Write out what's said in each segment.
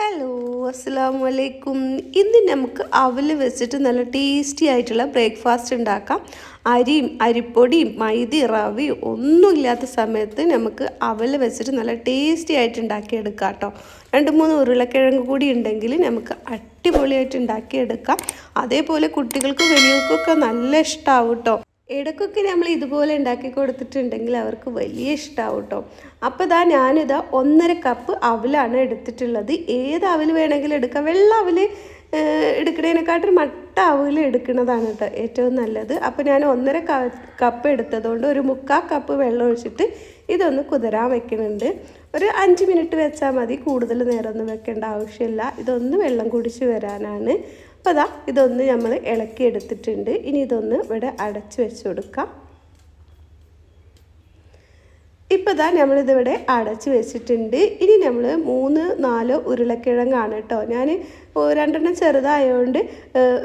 Hello, അസ്സലാമു അലൈക്കും. ഇന്ന് നമുക്ക് അവൽ വെച്ചിട്ട് നല്ല ടേസ്റ്റി ആയിട്ടുള്ള ബ്രേക്ക്ഫാസ്റ്റ് ഉണ്ടാക്കാം. അരിയും അരിപ്പൊടിയും മൈദയും റവയും ഒന്നുമില്ലാത്ത സമയത്ത് നമുക്ക് അവൽ വെച്ചിട്ട് നല്ല ടേസ്റ്റി ആയിട്ട് ഉണ്ടാക്കിയെടുക്കാം കേട്ടോ. 2-3 ഉരുളക്കിഴങ്ങ് കൂടി ഉണ്ടെങ്കിൽ നമുക്ക് അടിപൊളിയായിട്ട് ഉണ്ടാക്കിയെടുക്കാം. അതേപോലെ കുട്ടികൾക്കും വലിയവർക്കൊക്കെ നല്ല ഇഷ്ടമാവും കേട്ടോ. ഇടയ്ക്കൊക്കെ നമ്മൾ ഇതുപോലെ ഉണ്ടാക്കി കൊടുത്തിട്ടുണ്ടെങ്കിൽ അവർക്ക് വലിയ ഇഷ്ടമാവും കേട്ടോ. അപ്പോൾ ഞാനിതാ 1.5 കപ്പ് അവലാണ് എടുത്തിട്ടുള്ളത്. ഏത് അവൽ വേണമെങ്കിലും എടുക്കാം. വെള്ള അവൽ എടുക്കുന്നതിനെക്കാട്ടും മട്ട അവൽ എടുക്കുന്നതാണ് കേട്ടോ ഏറ്റവും നല്ലത്. അപ്പോൾ ഞാൻ 1.5 കപ്പ് എടുത്തതുകൊണ്ട് ഒരു 3/4 കപ്പ് വെള്ളം ഒഴിച്ചിട്ട് ഇതൊന്ന് കുതിരാൻ വെക്കുന്നുണ്ട്. ഒരു 5 മിനിറ്റ് വെച്ചാൽ മതി, കൂടുതൽ നേരമൊന്നും വെക്കേണ്ട ആവശ്യമില്ല. ഇതൊന്ന് വെള്ളം കുടിച്ച് വരാനാണ്. അപ്പോൾ ഇതൊന്ന് നമ്മൾ ഇളക്കി എടുത്തിട്ടുണ്ട്. ഇനി ഇതൊന്ന് ഇവിടെ അടച്ച് വെച്ച് കൊടുക്കാം. ഇപ്പോൾ നമ്മളിതിവിടെ അടച്ച് വെച്ചിട്ടുണ്ട്. ഇനി നമ്മൾ 3-4 ഉരുളക്കിഴങ്ങാണ് കേട്ടോ. ഞാൻ 2 ചെറുതായതുകൊണ്ട്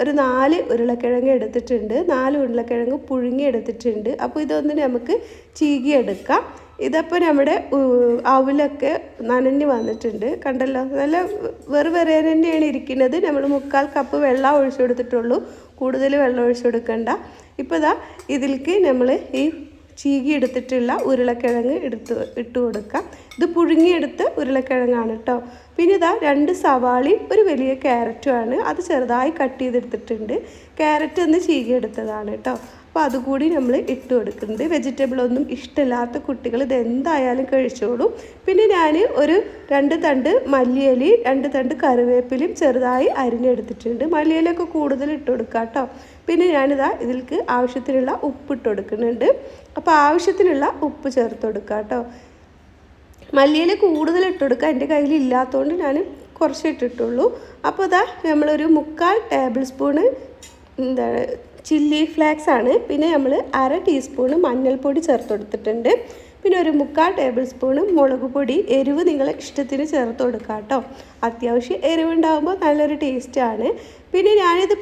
ഒരു 4 ഉരുളക്കിഴങ്ങ് എടുത്തിട്ടുണ്ട്. 4 ഉരുളക്കിഴങ്ങ് പുഴുങ്ങി എടുത്തിട്ടുണ്ട്. അപ്പോൾ ഇതൊന്ന് നമുക്ക് ചീകിയെടുക്കാം. ഇതപ്പോൾ നമ്മുടെ അവലൊക്കെ നനഞ്ഞ് വന്നിട്ടുണ്ട്, കണ്ടല്ലോ. നല്ല വെറുതെ തന്നെയാണ് ഇരിക്കുന്നത്. നമ്മൾ 3/4 കപ്പ് വെള്ളം ഒഴിച്ചു കൊടുത്തിട്ടുള്ളൂ, കൂടുതൽ വെള്ളം ഒഴിച്ചു കൊടുക്കണ്ട. ഇപ്പോൾ ഇതിലേക്ക് നമ്മൾ ഈ ചീകി എടുത്തിട്ടുള്ള ഉരുളക്കിഴങ്ങ് ഇട്ട് കൊടുക്കാം. ഇത് പുഴുങ്ങിയെടുത്ത ഉരുളക്കിഴങ്ങാണ് കേട്ടോ. പിന്നെ 2 സവാളയും ഒരു വലിയ ക്യാരറ്റുമാണ്. അത് ചെറുതായി കട്ട് ചെയ്തെടുത്തിട്ടുണ്ട്. ക്യാരറ്റ് ഒന്ന് ചീകിയെടുത്തതാണ് കേട്ടോ. അപ്പോൾ അതുകൂടി നമ്മൾ ഇട്ട് കൊടുക്കുന്നുണ്ട്. വെജിറ്റബിളൊന്നും ഇഷ്ടമില്ലാത്ത കുട്ടികൾ ഇതെന്തായാലും കഴിച്ചോളും. പിന്നെ ഞാൻ ഒരു 2 തണ്ട് മല്ലിയിലയും 2 തണ്ട് കറിവേപ്പിലയും ചെറുതായി അരിഞ്ഞെടുത്തിട്ടുണ്ട്. മല്ലിയിലൊക്കെ കൂടുതൽ ഇട്ട് കൊടുക്കാം കേട്ടോ. പിന്നെ ഇതിലേക്ക് ആവശ്യത്തിനുള്ള ഉപ്പ് ഇട്ട് കൊടുക്കുന്നുണ്ട്. അപ്പോൾ ആവശ്യത്തിനുള്ള ഉപ്പ് ചേർത്ത് കൊടുക്കാം കേട്ടോ. മല്ലിയില കൂടുതൽ ഇട്ട് കൊടുക്കുക. എൻ്റെ കയ്യിൽ ഇല്ലാത്തതുകൊണ്ട് ഞാൻ കുറച്ച് ഇട്ടിട്ടുള്ളൂ. അപ്പോൾ നമ്മളൊരു 3/4 ടേബിൾ സ്പൂണ് ചില്ലി ഫ്ലേക്സ് ആണ്. പിന്നെ നമ്മൾ 1/2 ടീസ്പൂണ് മഞ്ഞൾപ്പൊടി ചേർത്ത് കൊടുത്തിട്ടുണ്ട്. പിന്നെ ഒരു 3/4 ടേബിൾ സ്പൂണ് മുളക് പൊടി. എരിവ് നിങ്ങളെ ഇഷ്ടത്തിന് ചേർത്ത് കൊടുക്കുക കേട്ടോ. അത്യാവശ്യം എരിവുണ്ടാകുമ്പോൾ നല്ലൊരു ടേസ്റ്റാണ്. പിന്നെ ഞാനിത്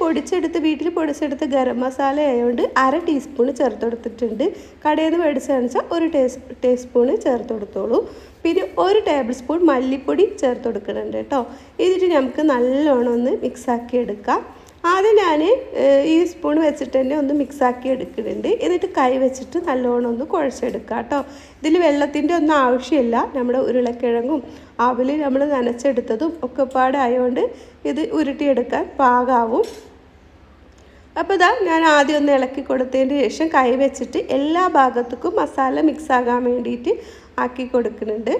വീട്ടിൽ പൊടിച്ചെടുത്ത് ഗരം മസാല ആയതുകൊണ്ട് 1/2 ടീസ്പൂണ് ചേർത്ത് കൊടുത്തിട്ടുണ്ട്. കടയിൽ നിന്ന് മേടിച്ചാണെന്ന് വെച്ചാൽ 1 ടീസ്പൂണ് ചേർത്ത് കൊടുത്തോളൂ. പിന്നെ 1 ടേബിൾ സ്പൂൺ മല്ലിപ്പൊടി ചേർത്ത് കൊടുക്കുന്നുണ്ട് കേട്ടോ. ഇതിട്ട് നമുക്ക് നല്ലോണം ഒന്ന് മിക്സാക്കി എടുക്കാം. ആദ്യം ഞാൻ ഈ സ്പൂൺ വെച്ചിട്ട് തന്നെ ഒന്ന് മിക്സാക്കി എടുക്കുന്നുണ്ട്. എന്നിട്ട് കൈ വെച്ചിട്ട് നല്ലോണം ഒന്ന് കുഴച്ചെടുക്കുക കേട്ടോ. ഇതിൽ വെള്ളത്തിൻ്റെ ഒന്നും ആവശ്യമില്ല. നമ്മുടെ ഉരുളക്കിഴങ്ങും അവൽ നമ്മൾ നനച്ചെടുത്തതും ഒക്കെ പാടായതുകൊണ്ട് ഇത് ഉരുട്ടിയെടുക്കാൻ പാകാവും. അപ്പോൾ ഞാൻ ആദ്യം ഒന്ന് ഇളക്കി കൊടുത്തതിന് ശേഷം കൈ വെച്ചിട്ട് എല്ലാ ഭാഗത്തേക്കും മസാല മിക്സാകാൻ വേണ്ടിയിട്ട് ആക്കി കൊടുക്കുന്നുണ്ട്.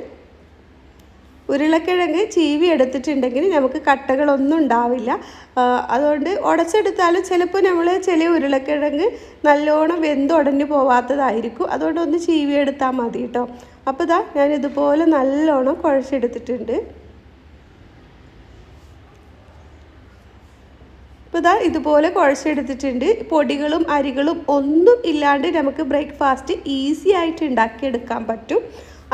ഉരുളക്കിഴങ്ങ് ചീവി എടുത്തിട്ടുണ്ടെങ്കിൽ നമുക്ക് കട്ടകളൊന്നും ഉണ്ടാവില്ല. അതുകൊണ്ട് ഉടച്ചെടുത്താലും ചിലപ്പോൾ നമ്മൾ ചില ഉരുളക്കിഴങ്ങ് നല്ലോണം വെന്തുടഞ്ഞു പോവാത്തതായിരിക്കും. അതുകൊണ്ട് ഒന്ന് ചീവി എടുത്താൽ മതി കേട്ടോ. അപ്പോൾ ഞാൻ ഇതുപോലെ നല്ലോണം കുഴച്ചെടുത്തിട്ടുണ്ട്. ഇപ്പോൾ ഇതുപോലെ കുഴച്ചെടുത്തിട്ടുണ്ട്. പൊടികളും അരികളും ഒന്നും ഇല്ലാണ്ട് നമുക്ക് ബ്രേക്ക്ഫാസ്റ്റ് ഈസി ആയിട്ട് ഉണ്ടാക്കിയെടുക്കാൻ പറ്റും.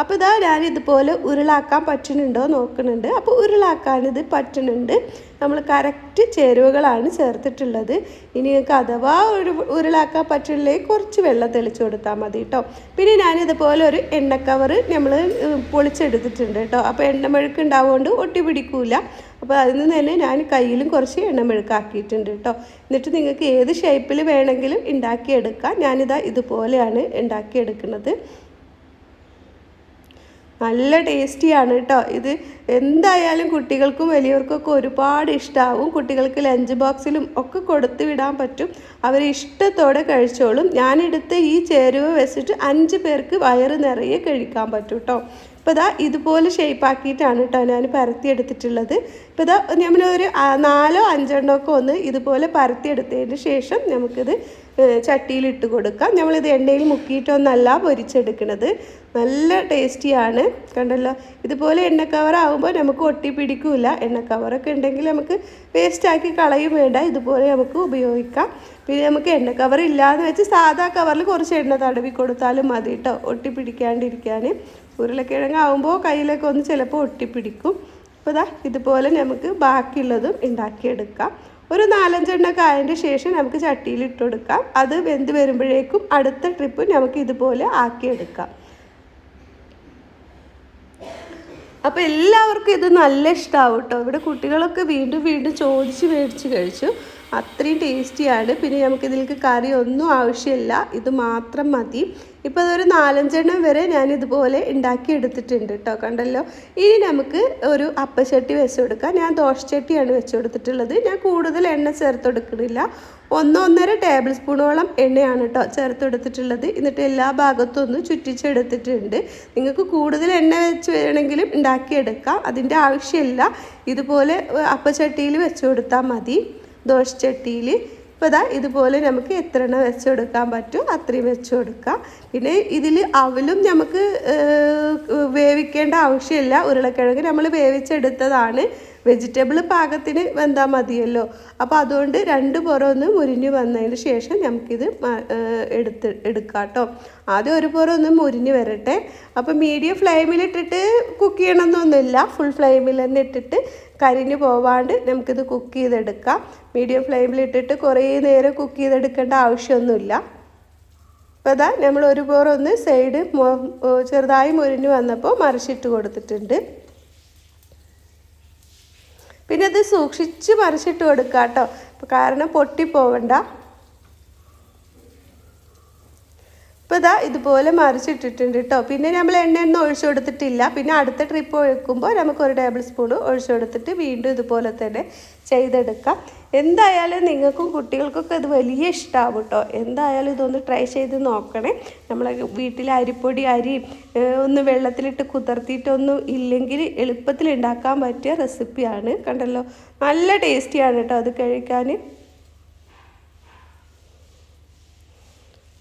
അപ്പോൾ ഞാൻ ഇതുപോലെ ഉരുളാക്കാൻ പറ്റുന്നുണ്ടോ നോക്കുന്നുണ്ട്. അപ്പോൾ ഉരുളാക്കാനിത് പറ്റുന്നുണ്ട്. നമ്മൾ കറക്റ്റ് ചേരുവകളാണ് ചേർത്തിട്ടുള്ളത്. ഇനി നിങ്ങൾക്ക് അഥവാ ഉരുളാക്കാൻ പറ്റില്ലെങ്കിൽ കുറച്ച് വെള്ളം തെളിച്ച് കൊടുത്താൽ മതി കേട്ടോ. പിന്നെ ഞാനിതുപോലെ ഒരു എണ്ണക്കവർ നമ്മൾ പൊളിച്ചെടുത്തിട്ടുണ്ട് കേട്ടോ. അപ്പോൾ എണ്ണമെഴുക്ക് ഉണ്ടാവുകൊണ്ട് ഒട്ടി പിടിക്കില്ല. അപ്പോൾ അതിൽ നിന്ന് തന്നെ ഞാൻ കയ്യിലും കുറച്ച് എണ്ണമെഴുക്കാക്കിയിട്ടുണ്ട് കേട്ടോ. എന്നിട്ട് നിങ്ങൾക്ക് ഏത് ഷേപ്പിൽ വേണമെങ്കിലും ഉണ്ടാക്കിയെടുക്കാം. ഇതുപോലെയാണ് ഉണ്ടാക്കിയെടുക്കുന്നത്. നല്ല ടേസ്റ്റിയാണ് കേട്ടോ. ഇത് എന്തായാലും കുട്ടികൾക്കും വലിയവർക്കൊക്കെ ഒരുപാട് ഇഷ്ടമാവും. കുട്ടികൾക്ക് ലഞ്ച് ബോക്സിലും ഒക്കെ കൊടുത്തു വിടാൻ പറ്റും. അവർ ഇഷ്ടത്തോടെ കഴിച്ചോളും. ഞാനെടുത്ത ഈ ചേരുവ വെച്ചിട്ട് 5 പേർക്ക് വയറ് നിറയെ കഴിക്കാൻ പറ്റും കേട്ടോ. ഇപ്പോൾ ഇതുപോലെ ഷേപ്പാക്കിയിട്ടാണ് കേട്ടോ ഞാൻ പരത്തിയെടുത്തിട്ടുള്ളത്. ഇപ്പോൾ നമ്മളൊരു 4-5 ഒക്കെ ഒന്ന് ഇതുപോലെ പരത്തിയെടുത്തതിന് ശേഷം നമുക്കിത് ചട്ടിയിലിട്ട് കൊടുക്കാം. നമ്മളിത് എണ്ണയിൽ മുക്കിയിട്ടൊന്നല്ല പൊരിച്ചെടുക്കുന്നത്. നല്ല ടേസ്റ്റിയാണ്, കണ്ടല്ലോ. ഇതുപോലെ എണ്ണ കവറാകുമ്പോൾ നമുക്ക് ഒട്ടി പിടിക്കില്ല. എണ്ണ കവറൊക്കെ ഉണ്ടെങ്കിൽ നമുക്ക് വേസ്റ്റാക്കി കളയും വേണ്ട. ഇതുപോലെ നമുക്ക് ഉപയോഗിക്കാം. പിന്നെ നമുക്ക് എണ്ണ കവർ ഇല്ലാന്ന് വെച്ച് സാധാ കവറിൽ കുറച്ച് എണ്ണ തടവി കൊടുത്താലും മതി കേട്ടോ, ഒട്ടി പിടിക്കാണ്ടിരിക്കാൻ. ഉരുളക്കിഴങ്ങാവുമ്പോൾ കയ്യിലൊക്കെ ഒന്ന് ചിലപ്പോൾ ഒട്ടിപ്പിടിക്കും. അപ്പോൾ ഇതുപോലെ നമുക്ക് ബാക്കിയുള്ളതും ഉണ്ടാക്കിയെടുക്കാം. ഒരു 4-5 എണ്ണമൊക്കെ ആയതിൻ്റെ ശേഷം നമുക്ക് ചട്ടിയിൽ ഇട്ട് കൊടുക്കാം. അത് വെന്ത് വരുമ്പോഴേക്കും അടുത്ത ട്രിപ്പ് നമുക്ക് ഇതുപോലെ ആക്കിയെടുക്കാം. അപ്പോൾ എല്ലാവർക്കും ഇത് നല്ല ഇഷ്ടമാവും കേട്ടോ. ഇവിടെ കുട്ടികളൊക്കെ വീണ്ടും വീണ്ടും ചോദിച്ച് മേടിച്ച് കഴിച്ചു. അത്രയും ടേസ്റ്റിയാണ്. പിന്നെ നമുക്കിതിലേക്ക് കറി ഒന്നും ആവശ്യമില്ല, ഇത് മാത്രം മതി. ഇപ്പോൾ അതൊരു 4-5 വരെ ഞാനിതുപോലെ ഉണ്ടാക്കി എടുത്തിട്ടുണ്ട് കേട്ടോ, കണ്ടല്ലോ. ഇനി നമുക്ക് ഒരു അപ്പച്ചട്ടി വെച്ച് കൊടുക്കാം. ഞാൻ ദോശച്ചട്ടിയാണ് വെച്ച് കൊടുത്തിട്ടുള്ളത്. ഞാൻ കൂടുതൽ എണ്ണ ചേർത്ത് കൊടുക്കുന്നില്ല, 1-1.5 ടേബിൾ സ്പൂണോളം എണ്ണയാണ് കേട്ടോ ചേർത്ത് കൊടുത്തിട്ടുള്ളത്. എന്നിട്ട് എല്ലാ ഭാഗത്തും ഒന്ന് ചുറ്റിച്ചെടുത്തിട്ടുണ്ട്. നിങ്ങൾക്ക് കൂടുതൽ എണ്ണ വെച്ച് വേണമെങ്കിലും ഉണ്ടാക്കിയെടുക്കാം, അതിൻ്റെ ആവശ്യമില്ല. ഇതുപോലെ അപ്പച്ചട്ടിയിൽ വെച്ച് കൊടുത്താൽ മതി, ദോശച്ചട്ടിയിൽ. ഇപ്പോൾ ഇതാ ഇതുപോലെ നമുക്ക് എത്ര എണ്ണം വെച്ച് കൊടുക്കാൻ പറ്റും അത്രയും വെച്ച് കൊടുക്കാം. പിന്നെ ഇതിൽ അവലും നമുക്ക് വേവിക്കേണ്ട ആവശ്യമില്ല. ഉരുളക്കിഴങ്ങ് നമ്മൾ വേവിച്ചെടുത്തതാണ്, വെജിറ്റബിൾ പാകത്തിന് വെന്താൽ മതിയല്ലോ. അപ്പോൾ അതുകൊണ്ട് 2 പുറം ഒന്ന് മുരിഞ്ഞ് വന്നതിന് ശേഷം നമുക്കിത് എടുക്കാം കേട്ടോ. ആദ്യം ഒരു പുറം ഒന്ന് മുരിഞ്ഞ് വരട്ടെ. അപ്പോൾ മീഡിയം ഫ്ലെയിമിലിട്ടിട്ട് കുക്ക് ചെയ്യണമെന്നൊന്നുമില്ല, ഫുൾ ഫ്ലെയിമിൽ തന്നെ ഇട്ടിട്ട് കരിഞ്ഞ് പോവാണ്ട് നമുക്കിത് കുക്ക് ചെയ്തെടുക്കാം. മീഡിയം ഫ്ലെയിമിലിട്ടിട്ട് കുറേ നേരം കുക്ക് ചെയ്തെടുക്കേണ്ട ആവശ്യമൊന്നുമില്ല. അപ്പോൾ അതാ നമ്മൾ ഒരു പുറം ഒന്ന് സൈഡ് ചെറുതായി മുരിഞ്ഞ് വന്നപ്പോൾ മറിച്ചിട്ട് കൊടുത്തിട്ടുണ്ട്. പിന്നെ അത് സൂക്ഷിച്ച് മറിച്ചിട്ട് കൊടുക്കുക കേട്ടോ, കാരണം പൊട്ടിപ്പോവണ്ട. ഇപ്പോൾ ഇതാ ഇതുപോലെ മറിച്ചിട്ടിട്ടുണ്ട് കേട്ടോ. പിന്നെ നമ്മൾ എണ്ണയൊന്നും ഒഴിച്ചു കൊടുത്തിട്ടില്ല. പിന്നെ അടുത്ത ട്രിപ്പ് ഒഴിക്കുമ്പോൾ നമുക്ക് 1 ടേബിൾ സ്പൂൺ ഒഴിച്ചു കൊടുത്തിട്ട് വീണ്ടും ഇതുപോലെ തന്നെ ചെയ്തെടുക്കാം. എന്തായാലും നിങ്ങൾക്കും കുട്ടികൾക്കൊക്കെ ഇത് വലിയ ഇഷ്ടമാവും കേട്ടോ. എന്തായാലും ഇതൊന്ന് ട്രൈ ചെയ്ത് നോക്കണേ. നമ്മളെ വീട്ടിലെ അരി ഒന്ന് വെള്ളത്തിലിട്ട് കുതിർത്തിയിട്ടൊന്നും ഇല്ലെങ്കിൽ എളുപ്പത്തിൽ ഉണ്ടാക്കാൻ പറ്റിയ റെസിപ്പിയാണ്. കണ്ടല്ലോ, നല്ല ടേസ്റ്റിയാണ് കേട്ടോ അത് കഴിക്കാൻ.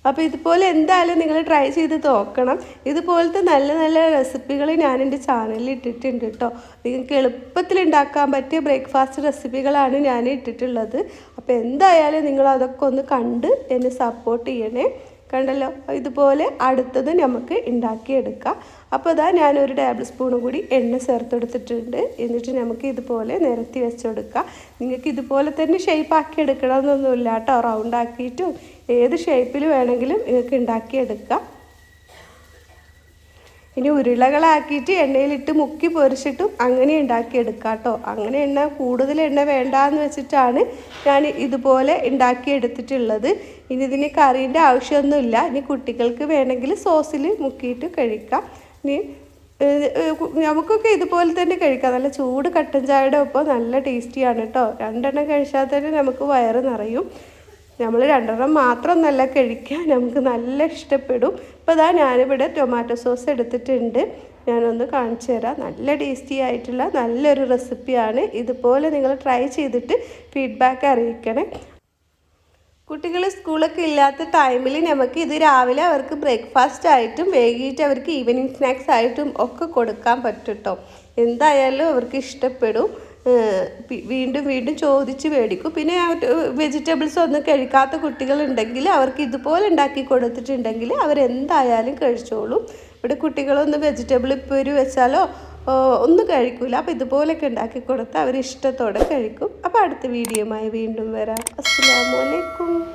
അപ്പോൾ ഇതുപോലെ എന്തായാലും നിങ്ങൾ ട്രൈ ചെയ്ത് നോക്കണം. ഇതുപോലത്തെ നല്ല നല്ല റെസിപ്പികൾ ഞാൻ എൻ്റെ ചാനലിൽ ഇട്ടിട്ടുണ്ട് കേട്ടോ. നിങ്ങൾക്ക് എളുപ്പത്തിൽ ഉണ്ടാക്കാൻ പറ്റിയ ബ്രേക്ക്ഫാസ്റ്റ് റെസിപ്പികളാണ് ഞാൻ ഇട്ടിട്ടുള്ളത്. അപ്പോൾ എന്തായാലും നിങ്ങൾ അതൊക്കെ ഒന്ന് കണ്ട് എന്നെ സപ്പോർട്ട് ചെയ്യണേ. കണ്ടല്ലോ, ഇതുപോലെ അടുത്തത് നമുക്ക് ഉണ്ടാക്കിയെടുക്കാം. അപ്പോൾ ഇതാ ഞാനൊരു ടേബിൾ സ്പൂണും കൂടി എണ്ണ ചേർത്തെടുത്തിട്ടുണ്ട്. എന്നിട്ട് നമുക്ക് ഇതുപോലെ നിരത്തി വെച്ചെടുക്കാം. നിങ്ങൾക്ക് ഇതുപോലെ തന്നെ ഷേപ്പാക്കി എടുക്കണമെന്നൊന്നുമില്ല കേട്ടോ. റൗണ്ടാക്കിയിട്ടും ഏത് ഷേപ്പിൽ വേണമെങ്കിലും നിങ്ങൾക്ക് ഉണ്ടാക്കിയെടുക്കാം. ഇനി ഉരുളകളാക്കിയിട്ട് എണ്ണയിലിട്ട് മുക്കി പൊരിച്ചിട്ടും അങ്ങനെ ഉണ്ടാക്കിയെടുക്കാം കേട്ടോ. അങ്ങനെ കൂടുതൽ എണ്ണ വേണ്ടാന്ന് വെച്ചിട്ടാണ് ഞാൻ ഇതുപോലെ ഉണ്ടാക്കിയെടുത്തിട്ടുള്ളത്. ഇനി ഇതിന് കറീൻ്റെ ആവശ്യമൊന്നുമില്ല. ഇനി കുട്ടികൾക്ക് വേണമെങ്കിൽ സോസിൽ മുക്കിയിട്ട് കഴിക്കാം. ഇനി നമുക്കൊക്കെ ഇതുപോലെ തന്നെ കഴിക്കാം. നല്ല ചൂട് കട്ടൻ ചായയുടെ ഒപ്പം നല്ല ടേസ്റ്റിയാണ് കേട്ടോ. 2 എണ്ണം കഴിച്ചാൽ തന്നെ നമുക്ക് വയറ് നിറയും. നമ്മൾ 2 എണ്ണം മാത്രമൊന്നല്ല കഴിക്കുക, നമുക്ക് നല്ല ഇഷ്ടപ്പെടും. ഇപ്പോൾ ഇതാ ഞാനിവിടെ ടൊമാറ്റോ സോസ് എടുത്തിട്ടുണ്ട്, ഞാനൊന്ന് കാണിച്ചു തരാം. നല്ല ടേസ്റ്റി ആയിട്ടുള്ള നല്ലൊരു റെസിപ്പിയാണ്. ഇതുപോലെ നിങ്ങൾ ട്രൈ ചെയ്തിട്ട് ഫീഡ്ബാക്ക് അറിയിക്കണേ. കുട്ടികൾ സ്കൂളൊക്കെ ഇല്ലാത്ത ടൈമിൽ നമുക്ക് ഇത് രാവിലെ അവർക്ക് ബ്രേക്ക്ഫാസ്റ്റ് ആയിട്ടും വൈകിട്ട് അവർക്ക് ഈവനിങ് സ്നാക്സ് ആയിട്ടും ഒക്കെ കൊടുക്കാൻ പറ്റും കേട്ടോ. എന്തായാലും അവർക്ക് ഇഷ്ടപ്പെടും. വീണ്ടും വീണ്ടും ചോദിച്ച് മേടിക്കും. പിന്നെ വെജിറ്റബിൾസ് ഒന്നും കഴിക്കാത്ത കുട്ടികളുണ്ടെങ്കിൽ അവർക്ക് ഇതുപോലെ ഉണ്ടാക്കി കൊടുത്തിട്ടുണ്ടെങ്കിൽ അവരെന്തായാലും കഴിച്ചോളും. ഇവിടെ കുട്ടികളൊന്നും വെജിറ്റബിൾ ഉപ്പേരി വെച്ചാലോ ഒന്നും കഴിക്കില്ല. അപ്പോൾ ഇതുപോലെയൊക്കെ ഉണ്ടാക്കി കൊടുത്താൽ അവർ ഇഷ്ടത്തോടെ കഴിക്കും. അപ്പോൾ അടുത്ത വീഡിയോയുമായി വീണ്ടും വരാം. അസ്സലാമു അലൈക്കും.